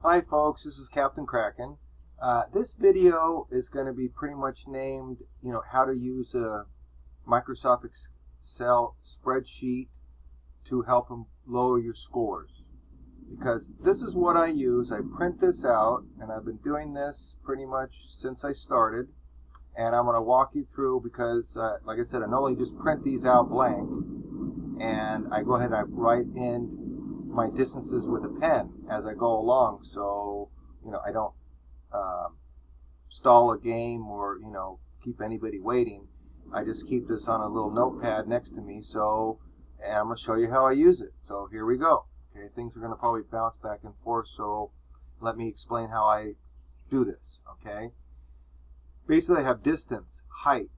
Hi folks, this is Captain Kraken. This video is going to be pretty much named, how to use a Microsoft Excel spreadsheet to help lower your scores. Because this is what I use. I print this out, and I've been doing this pretty much since I started. And I'm going to walk you through because, like I said, I normally just print these out blank, and I go ahead and I write in my distances with a pen as I go along, so I don't stall a game or keep anybody waiting. I just keep this on a little notepad next to me, and I'm going to show you how I use it. So here we go. Okay, things are going to probably bounce back and forth, so let me explain how I do this. Okay, basically I have distance, height,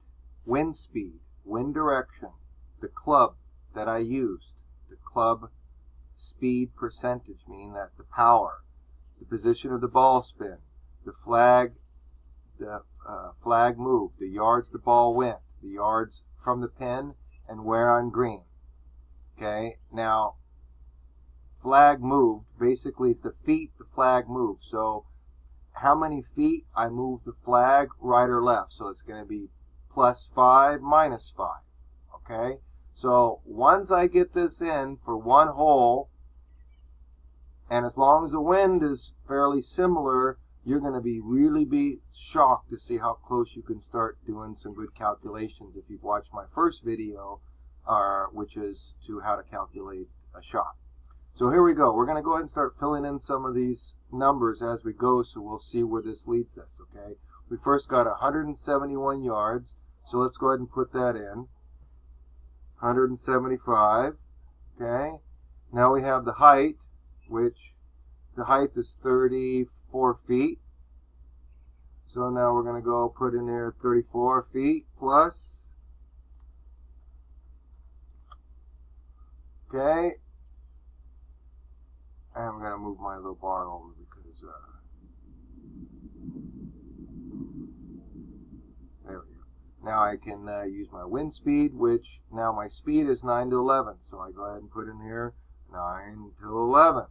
wind speed, wind direction, the club that I used, the club speed percentage, meaning that the power, the position of the ball spin, the flag moved, the yards the ball went, the yards from the pin, and where on green. Okay, now flag moved, basically it's the feet the flag moved. So how many feet I move the flag, right or left. So it's going to be +5, -5. Okay, so once I get this in for one hole, and as long as the wind is fairly similar, you're going to really be shocked to see how close you can start doing some good calculations if you've watched my first video, which is to how to calculate a shot. So here we go. We're going to go ahead and start filling in some of these numbers as we go, so we'll see where this leads us. Okay, we first got 171 yards, so let's go ahead and put that in. 175. Okay, now we have the height, which the height is 34 feet. So now we're going to go put in there 34 feet plus. Okay, and I'm going to move my little bar over because there we go. Now I can use my wind speed, which now my speed is 9 to 11. So I go ahead and put in here 9 to 11.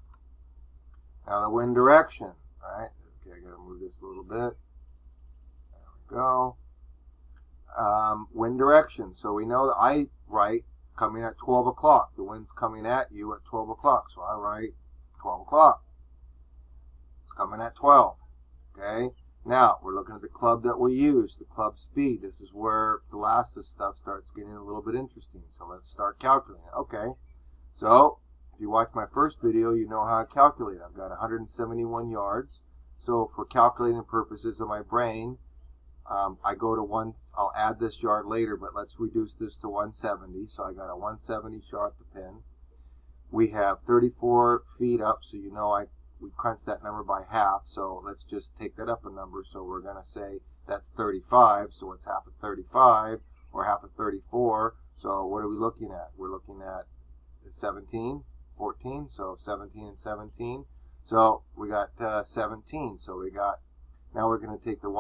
Now the wind direction, right? Okay, I got to move this a little bit. There we go. Wind direction. So we know that I write coming at 12 o'clock. The wind's coming at you at 12 o'clock. So I write 12 o'clock. It's coming at 12. Okay. Now we're looking at the club that we use, the club speed. This is where the last of this stuff starts getting a little bit interesting. So let's start calculating. Okay. So if you watched my first video, you know how to calculate. I've got 171 yards. So for calculating purposes of my brain, I go to I'll add this yard later, but let's reduce this to 170. So I got a 170 shot at the pin. We have 34 feet up, so we crunched that number by half. So let's just take that up a number. So we're going to say that's 35. So what's half of 35 or half of 34? So what are we looking at? We're looking at 17. 14, so 17 and 17. So we got 17. So now we're going to take the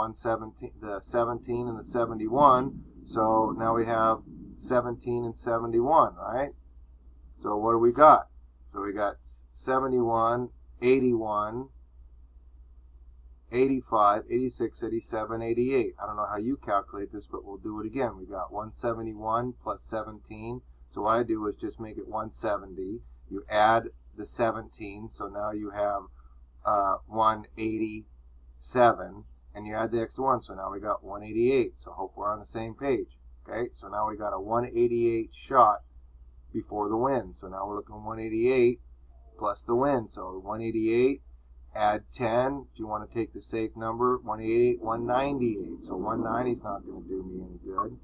17 and the 71. So now we have 17 and 71, right? So what do we got? So we got 71, 81, 85, 86, 87, 88. I don't know how you calculate this, but we'll do it again. We got 171 plus 17. So what I do is just make it 170. You add the 17, so now you have 187, and you add the extra one, so now we got 188. So hope we're on the same page. Okay, so now we got a 188 shot before the wind. So now we're looking at 188 plus the wind. So 188, add 10. If you want to take the safe number, 188, 198. So 190 is not going to do me any good.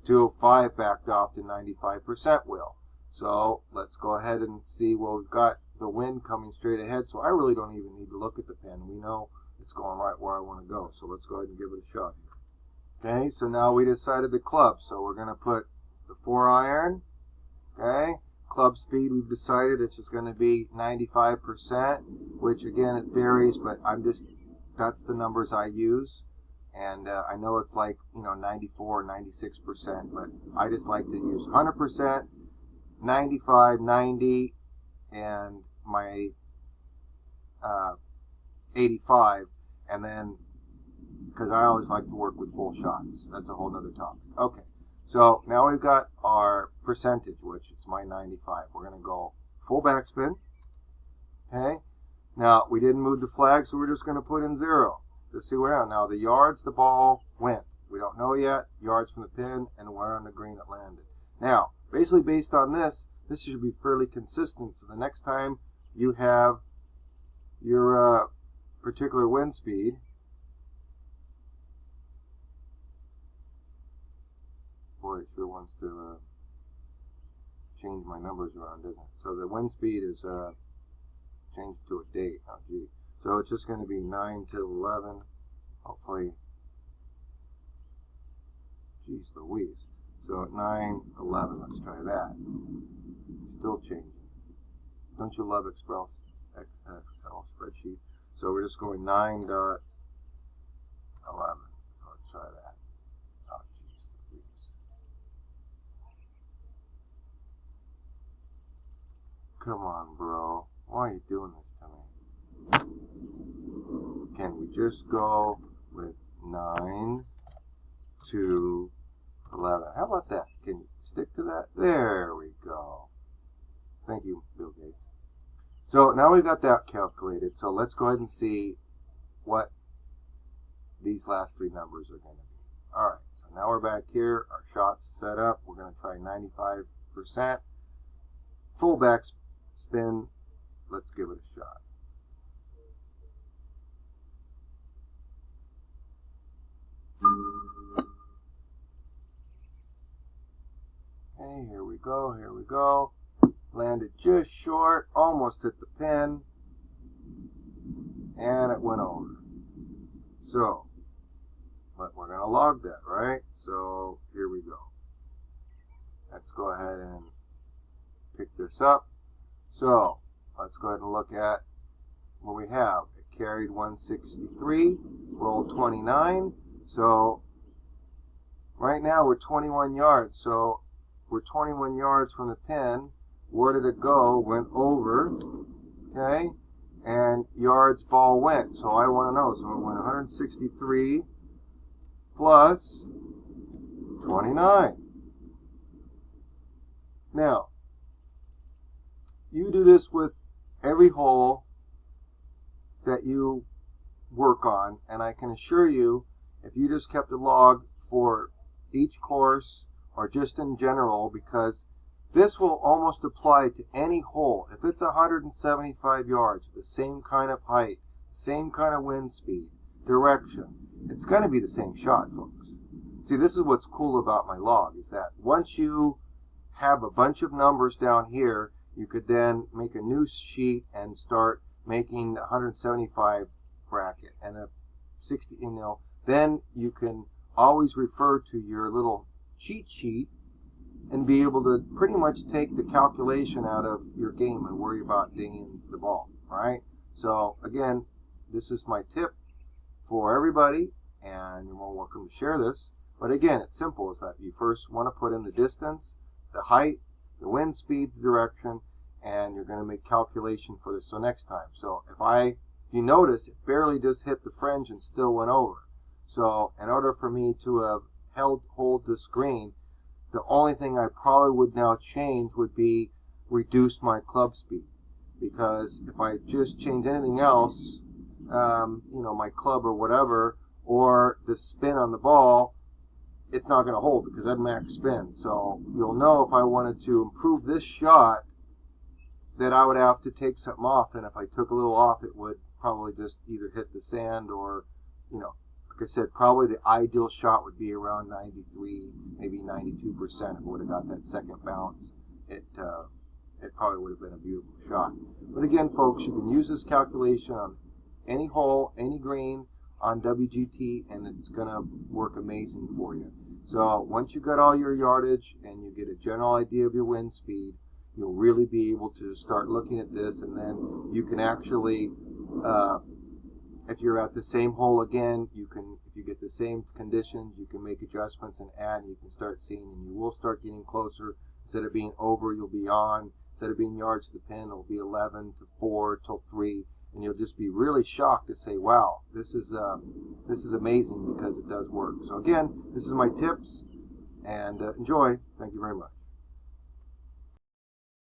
205 backed off to 95% will. So let's go ahead and see. Well, we've got the wind coming straight ahead, so I really don't even need to look at the pen. We know it's going right where I want to go. So let's go ahead and give it a shot here. Okay, so now we decided the club. So we're going to put the 4-iron. Okay, club speed we've decided it's just going to be 95%, which again it varies, but that's the numbers I use. And I know it's like 94 or 96%, but I just like to use 100%. 95, 90, and my 85, and then, because I always like to work with full shots. That's a whole nother topic. Okay, so now we've got our percentage, which is my 95. We're going to go full backspin. Okay, now we didn't move the flag, so we're just going to put in 0 to see where. Now the yards the ball went. We don't know yet. Yards from the pin and where on the green it landed. Now, basically based on this should be fairly consistent. So the next time you have your particular wind speed, boy, it sure wants to change my numbers around, doesn't it? So the wind speed is changed to a date. Oh, gee. So it's just going to be 9 to 11. Hopefully, geez Louise. So at 9, 11, let's try that. Still changing. Don't you love Excel spreadsheet? So we're just going 9.11. So let's try that. Oh, geez Louise. Come on, bro. Why are you doing this to me? Can we just go with 9 to 11? How about that? Can you stick to that? There we go. Thank you, Bill Gates. So now we've got that calculated. So let's go ahead and see what these last three numbers are going to be. All right. So now we're back here. Our shot's set up. We're going to try 95%. Full back spin. Let's give it a shot. Okay, here we go, here we go. Landed just short, almost hit the pin, and it went over. So, but we're going to log that, right? So, here we go. Let's go ahead and pick this up. So, let's go ahead and look at what we have. It carried 163, rolled 29. So, right now we're 21 yards. So, we're 21 yards from the pin. Where did it go? Went over. Okay. And yards ball went. So I want to know. So it went 163 plus 29. Now, you do this with every hole that you work on, and I can assure you, if you just kept a log for each course or just in general, because this will almost apply to any hole. If it's 175 yards, the same kind of height, same kind of wind speed, direction, it's going to be the same shot, folks. See, this is what's cool about my log, is that once you have a bunch of numbers down here, you could then make a new sheet and start making the 175 bracket and a 60, then you can always refer to your little cheat sheet and be able to pretty much take the calculation out of your game and worry about dinging the ball, right? So again, this is my tip for everybody, and you're more welcome to share this. But again, it's simple. Is that you first want to put in the distance, the height, the wind speed, the direction, and you're going to make calculation for this. So next time, so if you notice, it barely just hit the fringe and still went over. So in order for me to have hold this green, the only thing I probably would now change would be reduce my club speed. Because if I just change anything else, my club or whatever, or the spin on the ball, it's not going to hold because I'd max spin. So you'll know if I wanted to improve this shot that I would have to take something off. And if I took a little off, it would probably just either hit the sand or, like I said, probably the ideal shot would be around 93, maybe 92%. If it would have got that second bounce, it probably would have been a beautiful shot. But again, folks, you can use this calculation on any hole, any green on WGT, and it's going to work amazing for you. So once you got all your yardage and you get a general idea of your wind speed, you'll really be able to start looking at this, and then you can actually, if you're at the same hole again, if you get the same conditions, you can make adjustments and add, and you can start seeing, and you will start getting closer. Instead of being over, you'll be on. Instead of being yards to the pin, it'll be 11 to 4 till 3, and you'll just be really shocked to say, wow, this is amazing, because it does work. So again, this is my tips, and enjoy. Thank you very much.